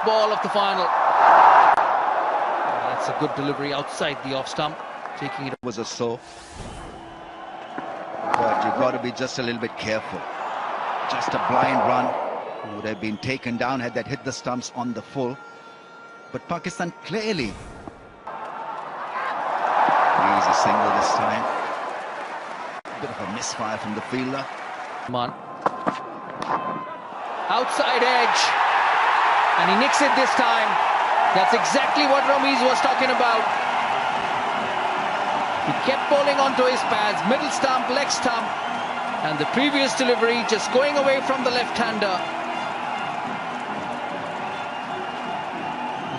ball of the final. That's a good delivery outside the off stump, taking it. Was a so, but you've got to be just a little bit careful. Just a blind run would have been taken down had that hit the stumps on the full. But Pakistan clearly. He's a single this time. Bit of a misfire from the fielder. Come on. Outside edge. And he nicks it this time. That's exactly what Ramiz was talking about. He kept bowling onto his pads, middle stump, leg stump. And the previous delivery just going away from the left-hander.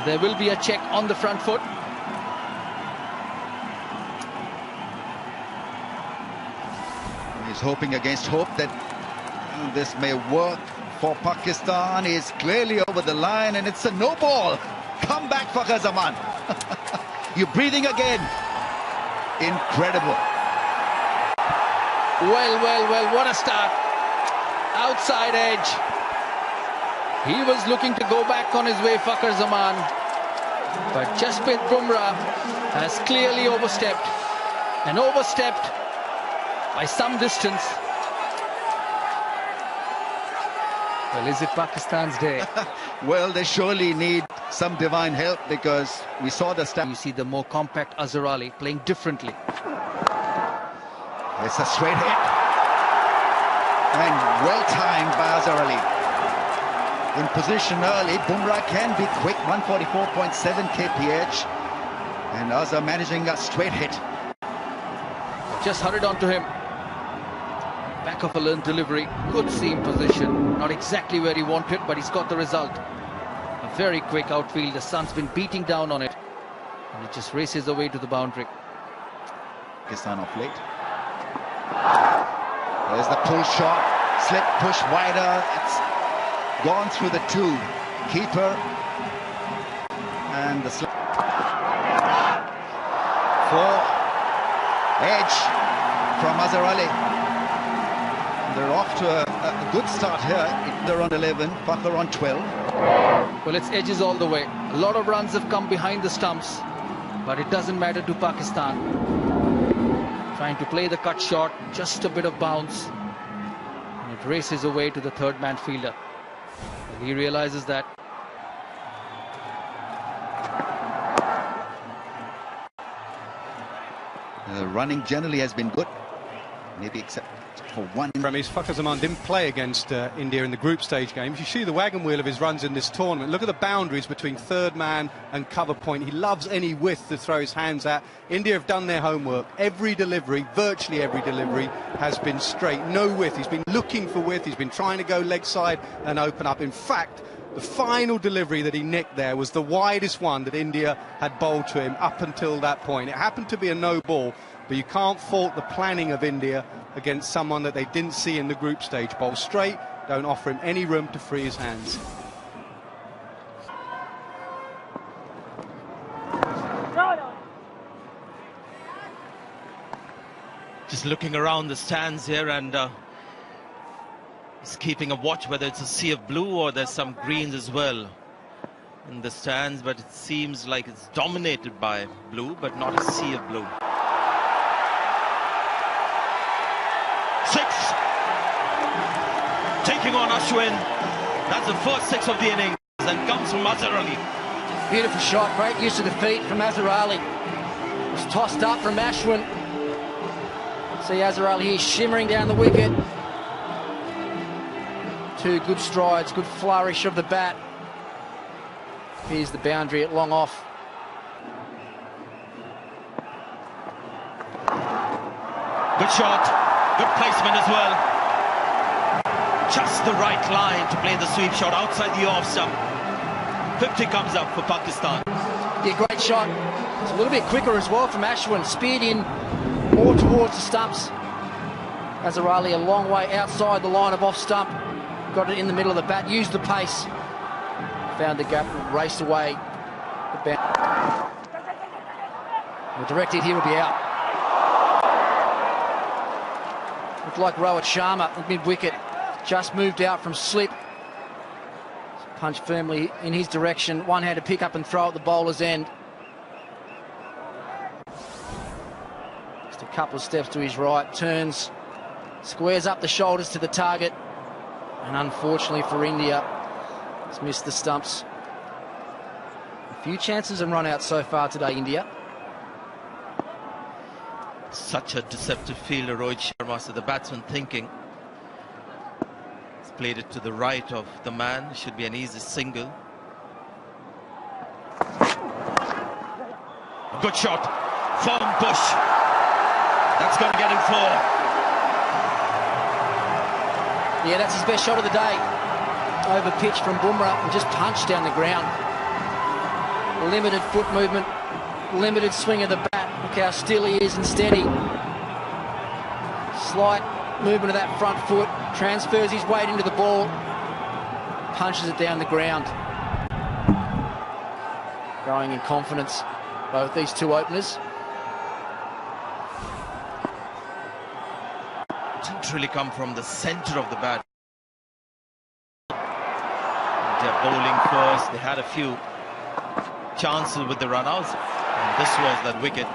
There will be a check on the front foot. He's hoping against hope that this may work for Pakistan. He's clearly over the line and it's a no ball. Come back, Fakhar Zaman. You're breathing again. Incredible. Well, what a start. Outside edge. He was looking to go back on his way, Fakhar Zaman. But Jasprit Bumrah has clearly overstepped. And overstepped by some distance. Well, is it Pakistan's day? Well, they surely need some divine help because we saw the start. You see the more compact Azhar Ali playing differently. It's a straight hit. And well timed by Azhar Ali. In position early, Bumrah can be quick, 144.7 kph. And Azhar managing a straight hit. Just hurried onto him. Back of a learned delivery, good seam position. Not exactly where he wanted, but he's got the result. A very quick outfield. The sun's been beating down on it. And it just races away to the boundary. Pakistan off late. There's the pull shot. Slip, push wider. It's gone through the two. Keeper. And the slip. For edge from Azhar Ali. They're off to a good start here. They're on 11, Fakhar on 12. Well, it's edges all the way. A lot of runs have come behind the stumps, but it doesn't matter to Pakistan. Trying to play the cut shot, just a bit of bounce. And it races away to the third man fielder. And he realizes that. Running generally has been good, maybe except for one. Fakhar Zaman didn't play against India in the group stage games. You see the wagon wheel of his runs in this tournament. Look at the boundaries between third man and cover point. He loves any width to throw his hands at. India have done their homework. Every delivery, virtually every delivery, has been straight, no width. He's been looking for width. He's been trying to go leg side and open up. In fact, the final delivery that he nicked there was the widest one that India had bowled to him up until that point. It happened to be a no ball, but you can't fault the planning of India against someone that they didn't see in the group stage. Bowl straight, don't offer him any room to free his hands. Just looking around the stands here and he's keeping a watch whether it's a sea of blue or there's some greens as well in the stands, but it seems like it's dominated by blue, but not a sea of blue. 6, taking on Ashwin. That's the first 6 of the innings and comes from Azhar Ali. Beautiful shot, great use of the feet from Azhar Ali. It was tossed up from Ashwin. See Azhar Ali here shimmering down the wicket. 2 good strides, good flourish of the bat. Here's the boundary at long off. Good shot. Good placement as well. Just the right line to play the sweep shot outside the off stump. 50 comes up for Pakistan. Yeah, great shot. It's a little bit quicker as well from Ashwin. Speared in more towards the stumps. Azhar Ali a long way outside the line of off stump. Got it in the middle of the bat, used the pace. Found the gap, raced away. The direct hit here will be out. Looked like Rohit Sharma at mid-wicket. Just moved out from slip. Punch firmly in his direction. One hand to pick up and throw at the bowler's end. Just a couple of steps to his right. Turns. Squares up the shoulders to the target. And unfortunately for India, it's missed the stumps. A few chances and run out so far today, India. Such a deceptive fielder, Rohit Sharma. So the batsman thinking. He's played it to the right of the man. Should be an easy single. Good shot. Firm push. That's going to get him 4. Yeah, that's his best shot of the day. Over pitch from Bumrah and just punched down the ground. Limited foot movement, limited swing of the bat. Look how still he is and steady. Slight movement of that front foot, transfers his weight into the ball, punches it down the ground. Growing in confidence, both these two openers. Didn't really come from the centre of the bat. They're bowling first. They had a few chances with the run-outs. And this was that wicket.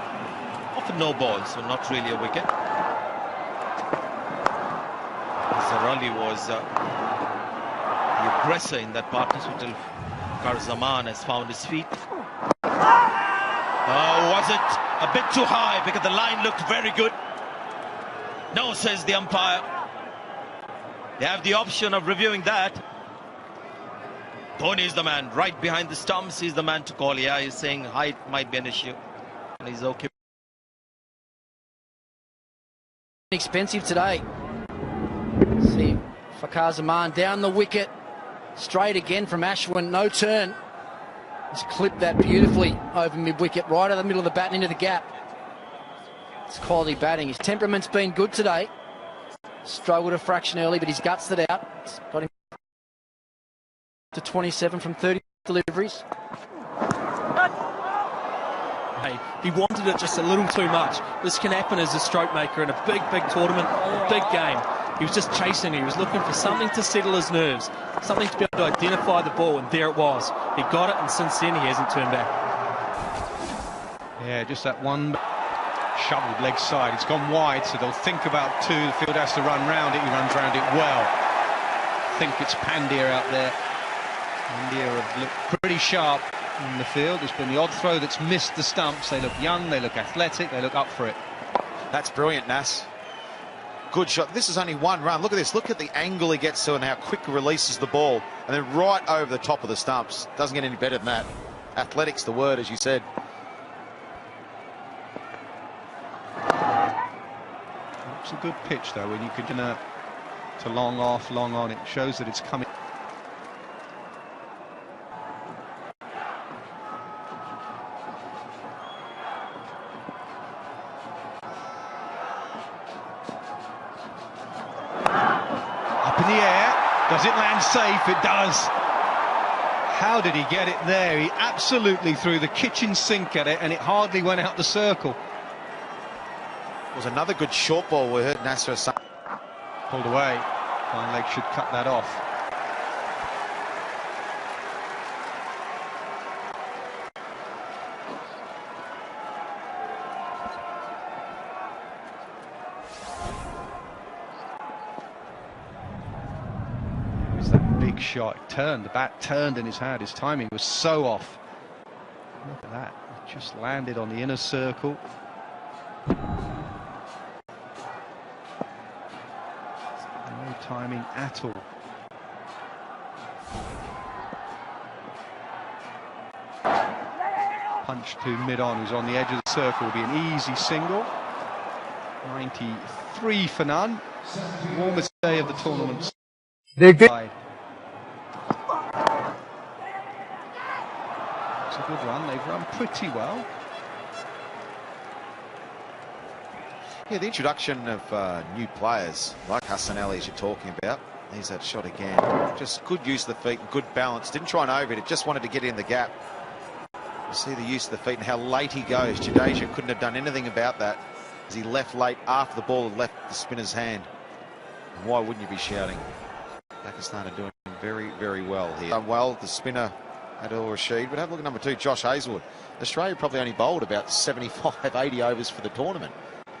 Often no ball, so not really a wicket. Zarali was the aggressor in that partnership till Karzaman has found his feet. Was it a bit too high? Because the line looked very good. No, says the umpire. They have the option of reviewing that. Dhoni is the man right behind the stumps. He's the man to call. Yeah, he's saying height might be an issue. And he's okay. Expensive today. See Fakhar Zaman down the wicket. Straight again from Ashwin. No turn. He's clipped that beautifully over mid-wicket, right out the middle of the bat and into the gap. It's quality batting. His temperament's been good today. Struggled a fraction early, but he's gutsed it out. It's got him to 27 from 30 deliveries. Hey, he wanted it just a little too much. This can happen as a stroke maker in a big, big tournament, a big game. He was just chasing. He was looking for something to settle his nerves, something to be able to identify the ball, and there it was. He got it, and since then he hasn't turned back. Yeah, just that one shoveled leg side. It's gone wide, so they'll think about 2. The field has to run round it. He runs round it well. I think it's Pandya out there. India have looked pretty sharp in the field. It's been the odd throw that's missed the stumps. They look young, they look athletic, they look up for it. That's brilliant, Nas. Good shot. This is only one run. Look at this. Look at the angle he gets to and how quick he releases the ball. And then right over the top of the stumps. Doesn't get any better than that. Athletic's the word, as you said. It's a good pitch, though, when you can to long off, long on. It shows that it's coming. In the air, does it land safe? It does. How did he get it there? He absolutely threw the kitchen sink at it, and it hardly went out the circle. It was another good short ball. We heard Nasser say. Pulled away. Fine leg should cut that off. Big shot, turned, the bat turned in his hand, his timing was so off. Look at that, it just landed on the inner circle. No timing at all. Punch to mid-on, who's on the edge of the circle, will be an easy single. 93 for none. Warmest day of the tournament. They did. It's a good run. They've run pretty well. Yeah, the introduction of new players like Hassan Ali, as you're talking about. There's that shot again. Just good use of the feet and good balance. Didn't try and overhit it, just wanted to get in the gap. You see the use of the feet and how late he goes. Jadeja couldn't have done anything about that as he left late after the ball had left the spinner's hand. And why wouldn't you be shouting? Pakistan are doing very, very well here. Well, the spinner Adil Rashid, but have a look at number 2, Josh Hazlewood. Australia probably only bowled about 75, 80 overs for the tournament.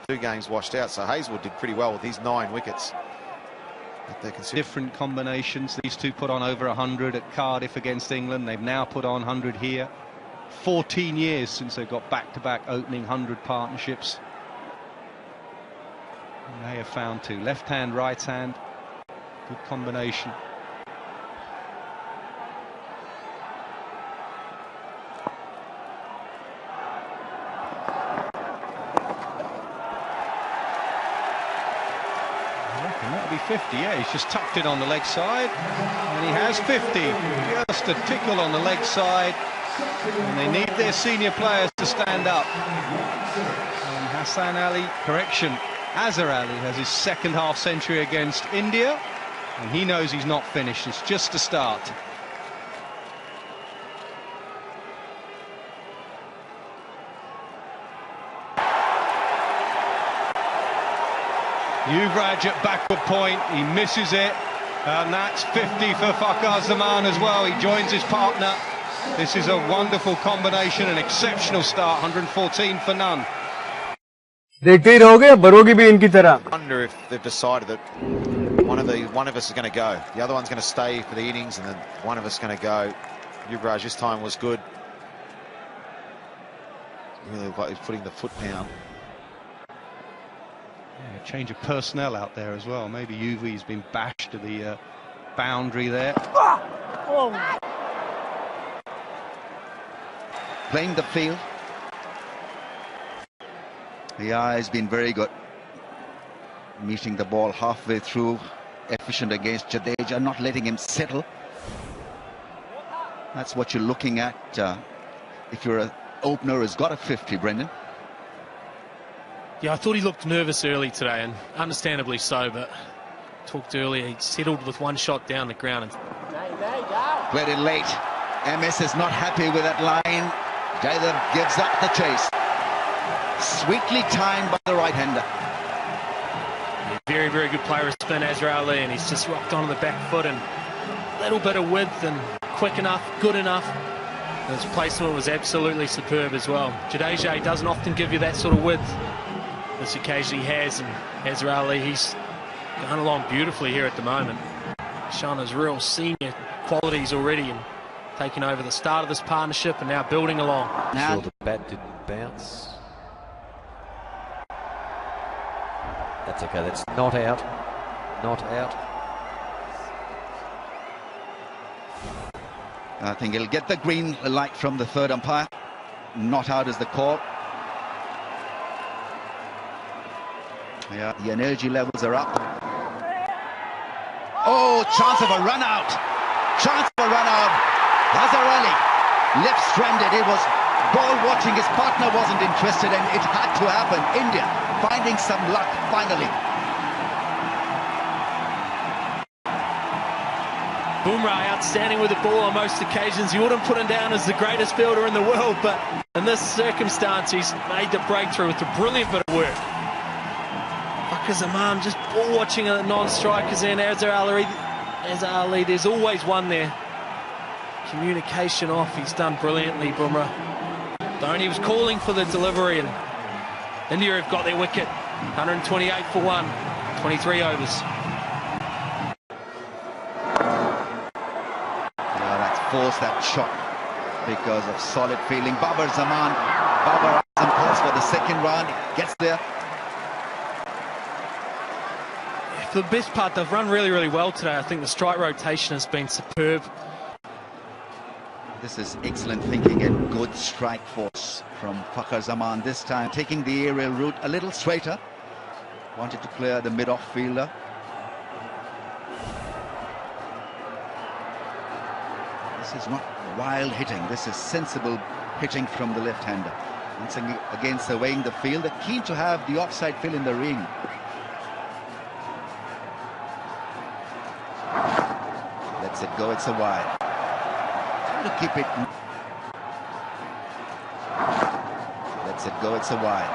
2 games washed out, so Hazlewood did pretty well with his 9 wickets. Different combinations. These two put on over 100 at Cardiff against England. They've now put on 100 here. 14 years since they got back-to-back opening 100 partnerships. And they have found 2. Left hand, right hand. Good combination. That'll be 50, yeah, he's just tucked it on the leg side, and he has 50, just a tickle on the leg side, and they need their senior players to stand up. And Hassan Ali, correction, Azhar Ali has his second half century against India, and he knows he's not finished, it's just a start. Yuvraj at backward point, he misses it, and that's 50 for Fakhar Zaman as well. He joins his partner. This is a wonderful combination, an exceptional start. 114 for none. देखते ही रहोगे, बरोगी भी इनकी तरह. I wonder if they've decided that one of us is going to go. The other one's going to stay for the innings, and then one of us is going to go. Yuvraj this time was good. Really looked like he's putting the foot down. Yeah, change of personnel out there as well. Maybe Yuvi's been bashed to the boundary there. Playing the field. The eye has been very good. Meeting the ball halfway through. Efficient against Jadeja, not letting him settle. That's what you're looking at if you're an opener who's got a 50, Brendan. Yeah, I thought he looked nervous early today, and understandably so, but talked earlier, he settled with one shot down the ground. Played it late. MS is not happy with that line. Jaydev gives up the chase. Sweetly timed by the right-hander. Yeah, very, very good player of spin, Azhar Ali, and he's just rocked on the back foot, and a little bit of width and quick enough, good enough. And his placement was absolutely superb as well. Jadeja doesn't often give you that sort of width. This occasion he has, and Azhar Ali, he's going along beautifully here at the moment. Shown his real senior qualities already and taking over the start of this partnership and now building along. Sure, the bat didn't bounce. That's okay, that's not out. Not out. I think he'll get the green light from the third umpire. Not out is the call. Yeah, the energy levels are up. Oh, chance of a run out. Chance of a run out. Azhar Ali left stranded. It was ball watching. His partner wasn't interested, and it had to happen. India finding some luck finally. Bumrah outstanding with the ball on most occasions. You wouldn't put him down as the greatest fielder in the world, but in this circumstance, he's made the breakthrough with a brilliant bit of work. Fakhar Zaman just ball watching at the non-strikers and Azhar Ali, there's always one there. Communication off, he's done brilliantly, Bumrah. Dhoni was calling for the delivery, and India have got their wicket. 128 for 1, 23 overs. Yeah, that's forced that shot because of solid fielding. Babar Zaman. Babar has some calls for the second round. Gets there. For the best part, they've run really, really well today. I think the strike rotation has been superb. This is excellent thinking and good strike force from Fakhar Zaman this time. Taking the aerial route a little straighter. Wanted to clear the mid-off fielder. This is not wild hitting. This is sensible hitting from the left-hander. Once again surveying the field. They're keen to have the offside fill in the ring. Lets it go. It's a wide. To keep it. Lets it go. It's a wide.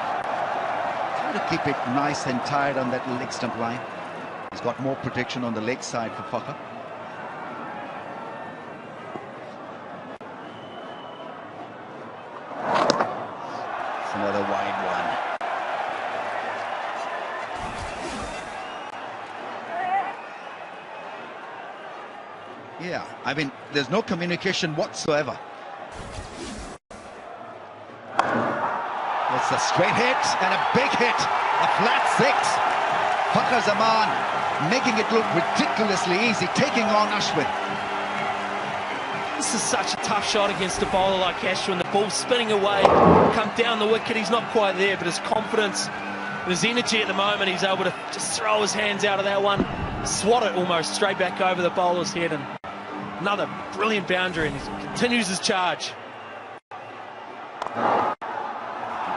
To keep it nice and tight on that leg stump line. He's got more protection on the leg side for Fakhar. Yeah, I mean, there's no communication whatsoever. It's a straight hit and a big hit, a flat six. Fakhar Zaman making it look ridiculously easy, taking on Ashwin. This is such a tough shot against a bowler like Ashwin. The ball spinning away, come down the wicket. He's not quite there, but his confidence and his energy at the moment, he's able to just throw his hands out of that one, swat it almost straight back over the bowler's head, and another brilliant boundary, and he continues his charge.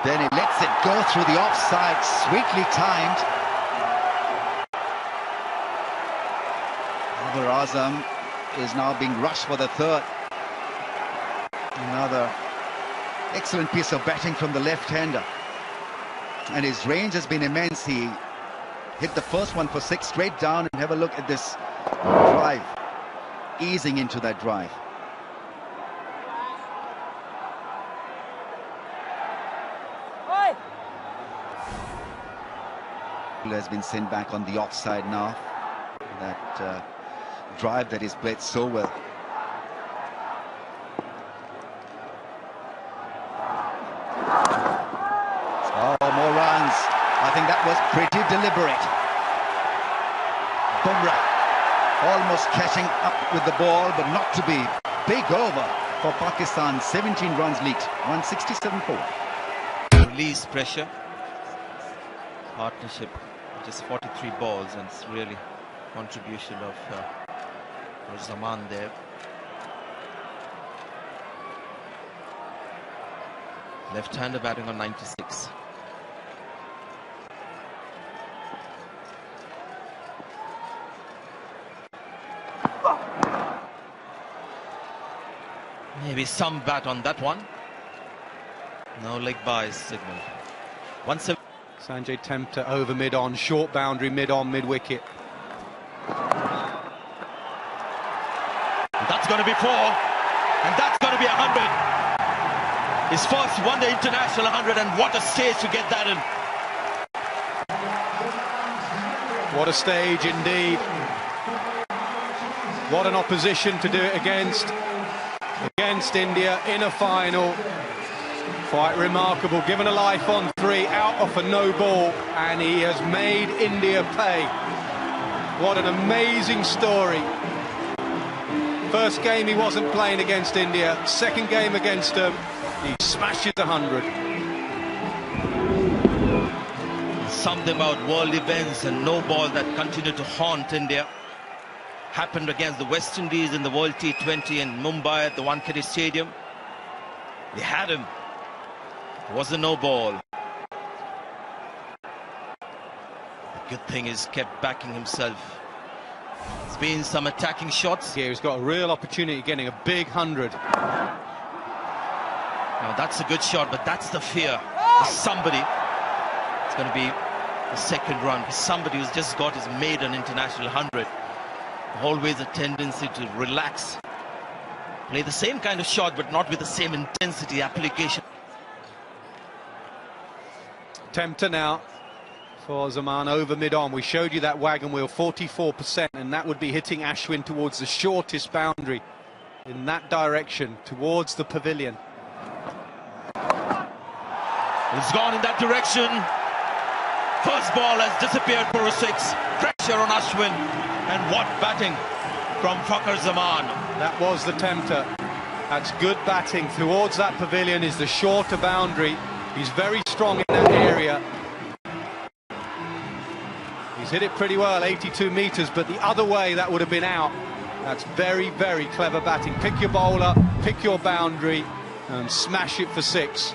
Then he lets it go through the offside, sweetly timed. Azam is now being rushed for the third. Another excellent piece of batting from the left-hander. And his range has been immense. He hit the first one for six straight down, and have a look at this drive, easing into that drive. Has been sent back on the offside now. That drive that he's played so well. Oh, more runs. I think that was pretty deliberate. Bumrah almost catching up with the ball, but not to be. Big over for Pakistan. 17 runs leaked. 167 Release pressure. Partnership. Just 43 balls, and it's really contribution of Zaman there. Left-hander batting on 96. Maybe some bat on that one. No leg byes signal. 170. Sanjay Tempter over mid-on, short boundary, mid-on, mid-wicket. That's going to be 4, and that's going to be 100. His first one-day international 100, and what a stage to get that in. What a stage indeed. What an opposition to do it against India in a final. Quite remarkable, given a life on 3, out off a no ball, and he has made India pay. What an amazing story. First game he wasn't playing against India, second game against them, he smashes 100. Something about world events and no ball that continue to haunt India. Happened against the West Indies in the World T20 in Mumbai at the Wankhede Stadium. They had him. It was a no ball. The good thing is kept backing himself. It's been some attacking shots. Here he's got a real opportunity getting a big 100. Now that's a good shot, but that's the fear. There's somebody. It's going to be the second run. Somebody who's just got his maiden international 100. Always a tendency to relax. Play the same kind of shot, but not with the same intensity application. Tempter now for Zaman over mid-on. We showed you that wagon wheel, 44%, and that would be hitting Ashwin towards the shortest boundary in that direction, towards the pavilion. It's gone in that direction. First ball has disappeared for a 6. Pressure on Ashwin, and what batting from Fakhar Zaman. That was the Tempter. That's good batting. Towards that pavilion is the shorter boundary. He's very strong in that area. He's hit it pretty well, 82 metres, but the other way that would have been out. That's very, very clever batting. Pick your bowler, pick your boundary, and smash it for 6.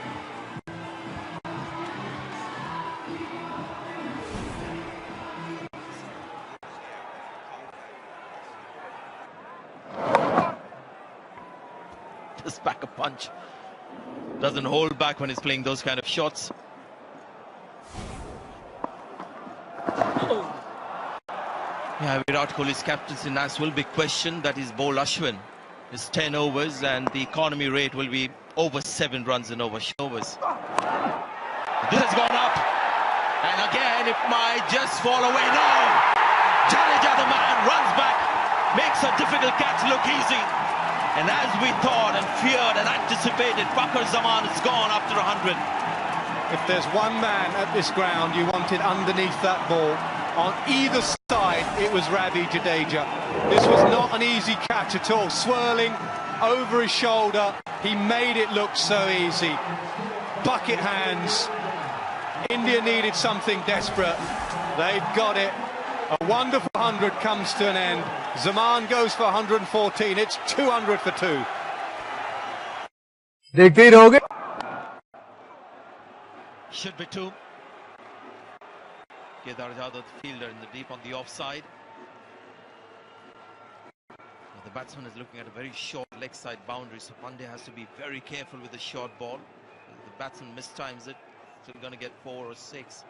Just back a punch. Doesn't hold back when he's playing those kind of shots. Yeah, Virat Kohli's captaincy nas will be questioned. That is bowl Ashwin. It's 10 overs and the economy rate will be over 7 runs in overs. This has gone up. And again, it might just fall away. No! Jadeja, the man, runs back, makes makes a difficult catch look easy. And as we thought and feared and anticipated, Fakhar Zaman is gone after 100. If there's one man at this ground you wanted underneath that ball, on either side, it was Ravi Jadeja. This was not an easy catch at all. Swirling over his shoulder, he made it look so easy. Bucket hands. India needed something desperate. They've got it. A wonderful 100 comes to an end. Zaman goes for 114. It's 200 for 2. देखते ही रहोगे. Should be 2. Kedar Jadhav, the fielder, in the deep on the offside. The batsman is looking at a very short leg side boundary, so Pandya has to be very careful with the short ball. If the batsman mistimes it, still going to get 4 or 6.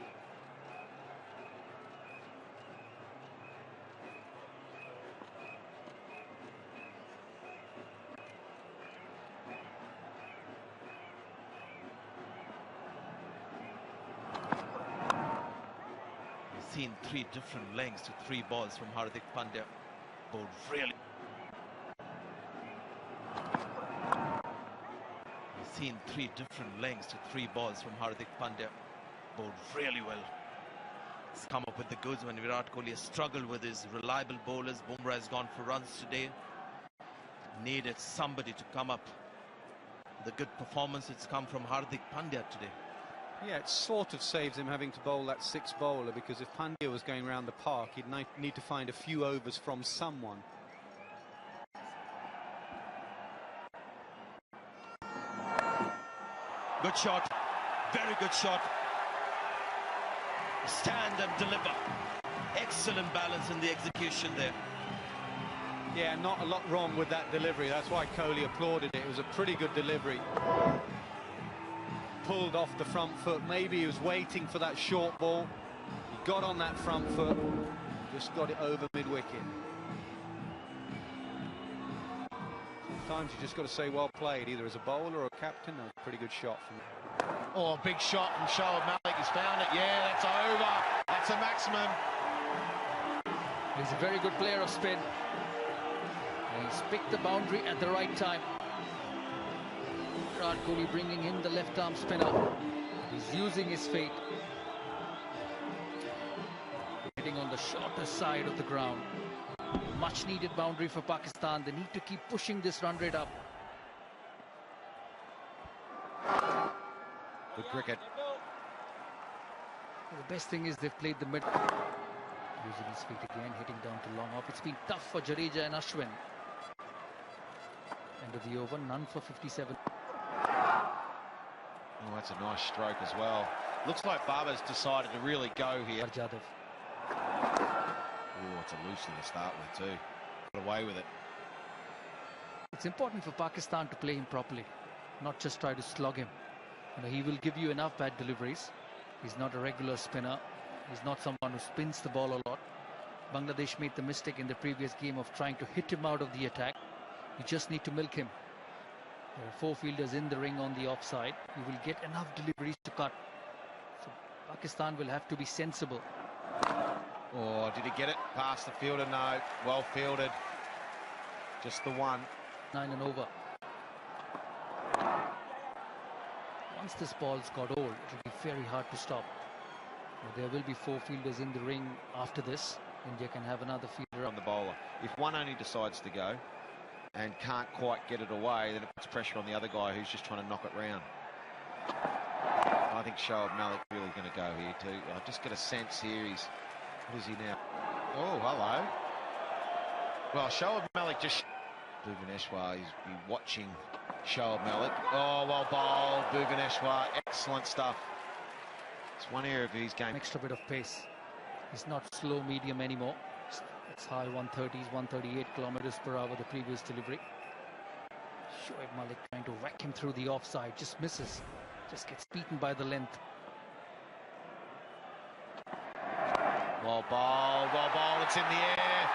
Seen 3 different lengths to 3 balls from Hardik Pandya. Bowled really. We've seen 3 different lengths to 3 balls from Hardik Pandya. Bowled really well. He's come up with the goods when Virat Kohli has struggled with his reliable bowlers. Bumrah has gone for runs today. Needed somebody to come up. The good performance, it's come from Hardik Pandya today. Yeah, it sort of saves him having to bowl that 6 bowler, because if Pandya was going around the park, he'd need to find a few overs from someone. Good shot, very good shot. Stand and deliver. Excellent balance in the execution there. Yeah, not a lot wrong with that delivery. That's why Kohli applauded it. It was a pretty good delivery. Pulled off the front foot. Maybe he was waiting for that short ball. He got on that front foot, just got it over mid-wicket. Sometimes you just got to say well played, either as a bowler or a captain. That was a pretty good shot from him. Oh, a big shot from Shoaib Malik. He's found it. Yeah, that's over. That's a maximum. He's a very good player of spin. He's picked the boundary at the right time. Virat Kohli bringing in the left-arm spinner. He's using his fate. Hitting on the shorter side of the ground. Much needed boundary for Pakistan. They need to keep pushing this run rate up. Good cricket. The best thing is they've played the mid. Using his feet again, hitting down to long off. It's been tough for Jadeja and Ashwin. End of the over, none for 57. Oh, that's a nice stroke as well. Looks like Baba's decided to really go here. Jadhav. Oh, it's a loosely to start with too. Got away with it. It's important for Pakistan to play him properly, not just try to slog him. You know, he will give you enough bad deliveries. He's not a regular spinner. He's not someone who spins the ball a lot. Bangladesh made the mistake in the previous game of trying to hit him out of the attack. You just need to milk him. There are 4 fielders in the ring on the offside. You will get enough deliveries to cut. So Pakistan will have to be sensible. Oh, did he get it past the fielder? No. Well fielded. Just the one. 9 and over. Once this ball's got old, it will be very hard to stop. There will be 4 fielders in the ring after this. India can have another fielder On the bowler. If one only decides to go and can't quite get it away, then it puts pressure on the other guy who's just trying to knock it round. I think Shoaib Malik really going to go here too. I just get a sense here he's... What is he now? Oh, hello. Well, Shoaib Malik just... Bhuvaneshwar, he's been watching Shoaib Malik. Oh, well bowled, Bhuvaneshwar. Excellent stuff. It's one area of his game. An extra bit of pace. He's not slow medium anymore. It's high 130s, 138 kilometers per hour, the previous delivery. Shoaib Malik trying to whack him through the offside, just misses. Just gets beaten by the length. Well bowled, it's in the air.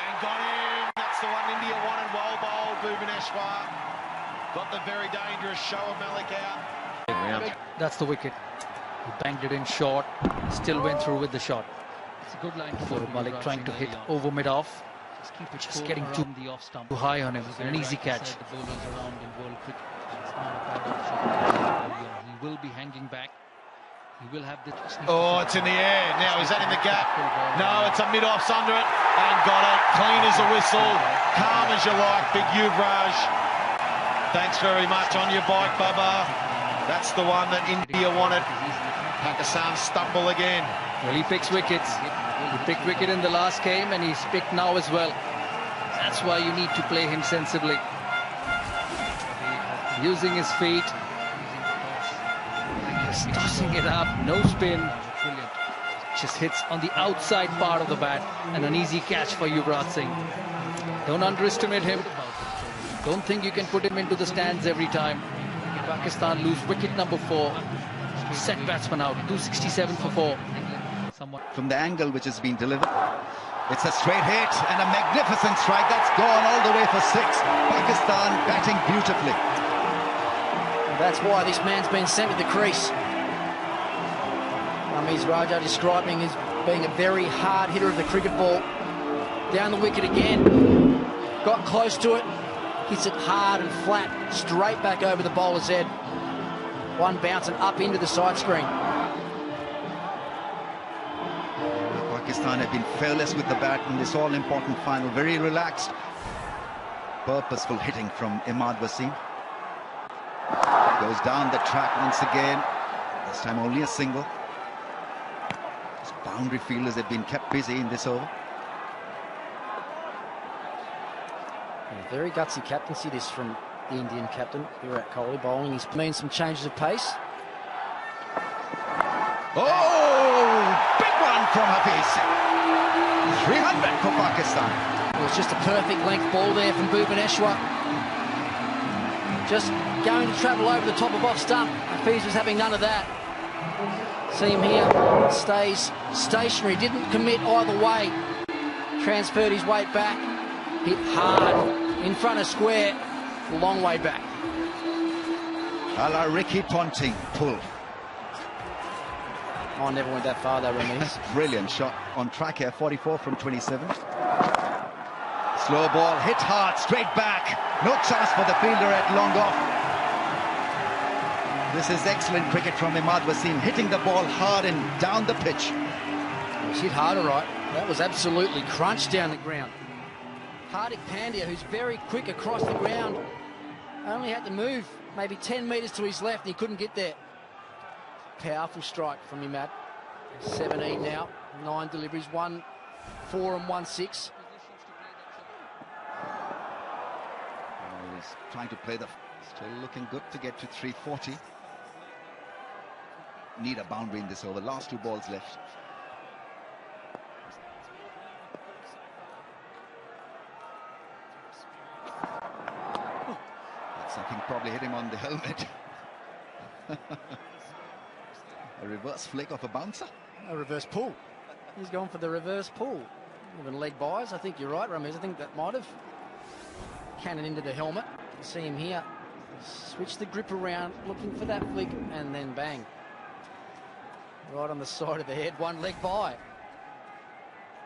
And got in. That's the one India wanted. Well bowled, Bhuvaneshwar. Got the very dangerous Shoaib Malik out. That's the wicket. He banged it in short, still went through with the shot. It's a good line for Malik trying to hit over mid-off. Just keep it Just cool getting around the off stump. too high on him. An easy catch. The bowlers around in world cricket. It's not a bad option. He will be hanging back. He will have the... Oh, it's in the air. Now, is that in the gap? No, it's a mid-offs under it. And got it. Clean as a whistle. Calm as you like. Big Yuvraj. Thanks very much. On your bike, Bubba. That's the one that India wanted. Pakistan stumble again. Well, he picks wickets. He picked wicket in the last game and he's picked now as well. That's why you need to play him sensibly. Using his feet. Just tossing it up, no spin. Just hits on the outside part of the bat and an easy catch for Yuvraj Singh. Don't underestimate him. Don't think you can put him into the stands every time. Pakistan lose wicket number 4. Set batsman out, 267 for 4. From the angle which has been delivered, it's a straight hit and a magnificent strike that's gone all the way for 6. Pakistan batting beautifully. That's why this man's been sent to the crease. Rameez Raja described him as being a very hard hitter of the cricket ball. Down the wicket again. Got close to it. Hits it hard and flat. Straight back over the bowler's head. One bouncing up into the side screen. Pakistan have been fearless with the bat in this all-important final. Very relaxed. Purposeful hitting from Imad Wasim. Goes down the track once again. This time only a single. His boundary fielders have been kept busy in this over. Very gutsy captaincy this from the Indian captain, Virat Kohli, bowling. He's made some changes of pace. Oh, big one from Hafiz. 300 for Pakistan. It was just a perfect length ball there from Bhuvaneshwar. Just going to travel over the top of off stump. Hafiz was having none of that. See him here, stays stationary, didn't commit either way. Transferred his weight back, hit hard in front of square, a long way back. A la Ricky Ponting pull. Oh, I never went that far though, Rameez. Brilliant shot on track here, 44 from 27. Slow ball, hit hard, straight back. No chance for the fielder at long off. This is excellent cricket from Imad Wasim, hitting the ball hard and down the pitch. It was hit hard, all right. That was absolutely crunched down the ground. Hardik Pandya, who's very quick across the ground, only had to move maybe 10 metres to his left and he couldn't get there. Powerful strike from Imad. 17 now, 9 deliveries, 1 4 and 1 6. He's trying to play still looking good to get to 340. Need a boundary in this over. Last 2 balls left. That's something probably hit him on the helmet. A reverse flick of a bouncer. A reverse pull. He's gone for the reverse pull. Even leg buys. I think you're right, Rameez. I think that might have cannon into the helmet. You see him here. Switch the grip around, looking for that flick, and then bang. Right on the side of the head, 1 leg by.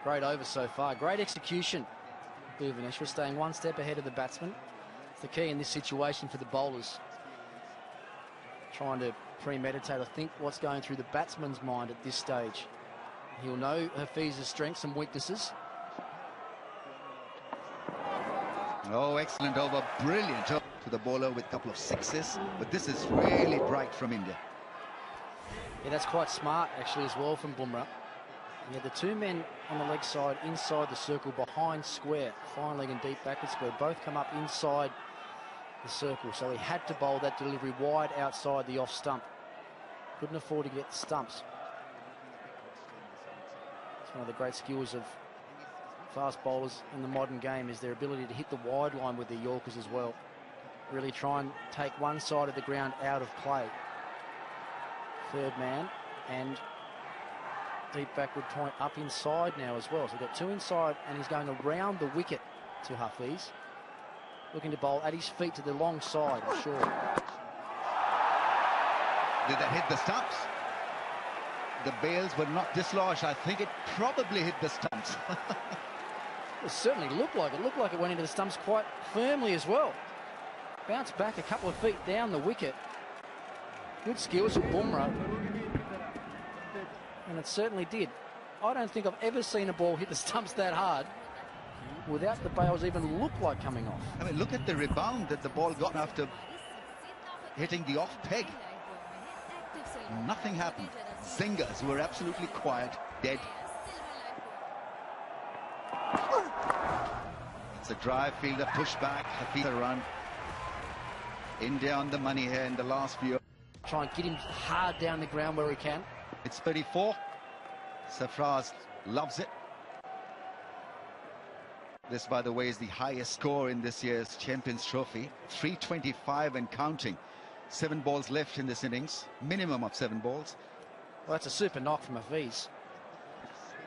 Great over so far. Great execution. Bhuvaneshwar staying 1 step ahead of the batsman. It's the key in this situation for the bowlers. Trying to premeditate, I think, what's going through the batsman's mind at this stage. He'll know Hafiz's strengths and weaknesses. Oh, excellent over. Brilliant over to the bowler with a couple of 6s. But this is really bright from India. Yeah, that's quite smart, actually, as well from Bumrah. He had the 2 men on the leg side inside the circle behind square. Fine leg and deep backward square. Both come up inside the circle. So he had to bowl that delivery wide outside the off stump. Couldn't afford to get the stumps. It's one of the great skills of fast bowlers in the modern game is their ability to hit the wide line with their Yorkers as well. Really try and take one side of the ground out of play. 3rd man and deep backward point up inside now as well. So we've got 2 inside and he's going around the wicket to Hafiz. Looking to bowl at his feet to the long side, I'm sure. Did that hit the stumps? The bails were not dislodged. I think it probably hit the stumps. It certainly looked like it. Looked like it went into the stumps quite firmly as well. Bounced back a couple of feet down the wicket. Good skills from Bumrah. And it certainly did. I don't think I've ever seen a ball hit the stumps that hard without the bails even look like coming off. I mean, look at the rebound that the ball got after hitting the off peg. Nothing happened. Singers were absolutely quiet, dead. It's a drive fielder push back, a run. India on the money here in the last few. Try and get him hard down the ground where he can. It's 34. Sarfraz loves it. This, by the way, is the highest score in this year's Champions Trophy. 325 and counting. 7 balls left in this innings. Minimum of 7 balls. Well, that's a super knock from Hafiz.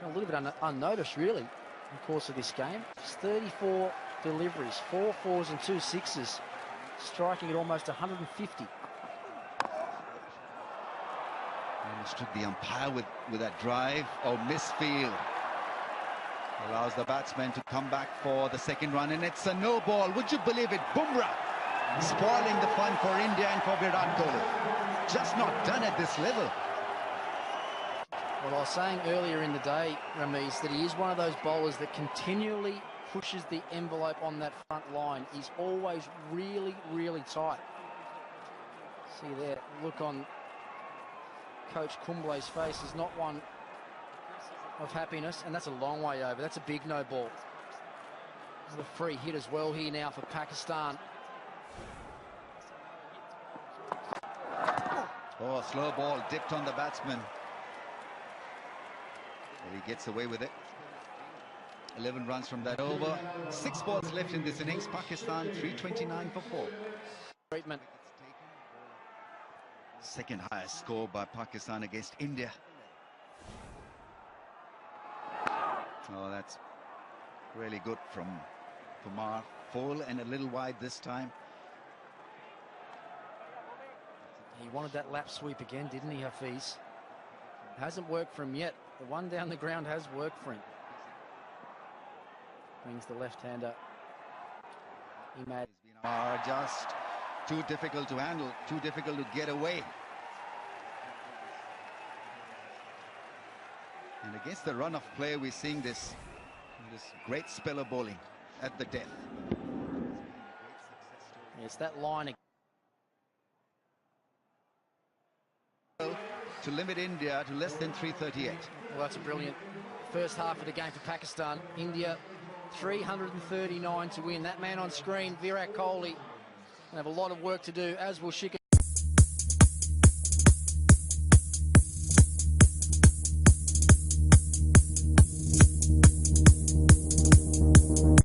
A little bit unnoticed, really, in the course of this game. It's 34 deliveries, 4 4s and 2 6s, striking at almost 150. Understood the umpire with that drive. Oh, misfield. Allows the batsman to come back for the second run, and it's a no ball. Would you believe it? Bumrah spoiling the fun for India and for Virat Kohli. Just not done at this level. Well, I was saying earlier in the day, Ramiz, that he is one of those bowlers that continually pushes the envelope on that front line. He's always really, really tight. See there, look on Coach Kumble's face is not one of happiness, and that's a long way over. That's a big no ball. There's a free hit as well here now for Pakistan. Oh, slow ball dipped on the batsman. Well, he gets away with it. 11 runs from that over. 6 balls left in this innings. Pakistan 329 for 4. Treatment. Second highest score by Pakistan against India. Oh, that's really good from Kumar. Full and a little wide this time. He wanted that lap sweep again, didn't he, Hafiz? Hasn't worked for him yet. The one down the ground has worked for him. Brings the left-hander. Are just too difficult to handle, too difficult to get away. And against the run of play, we're seeing this great spell of bowling at the death. It's that line to limit India to less than 338. Well, that's a brilliant first half of the game for Pakistan. India 339 to win. That man on screen, Virat Kohli, will have a lot of work to do, as will Shikhar.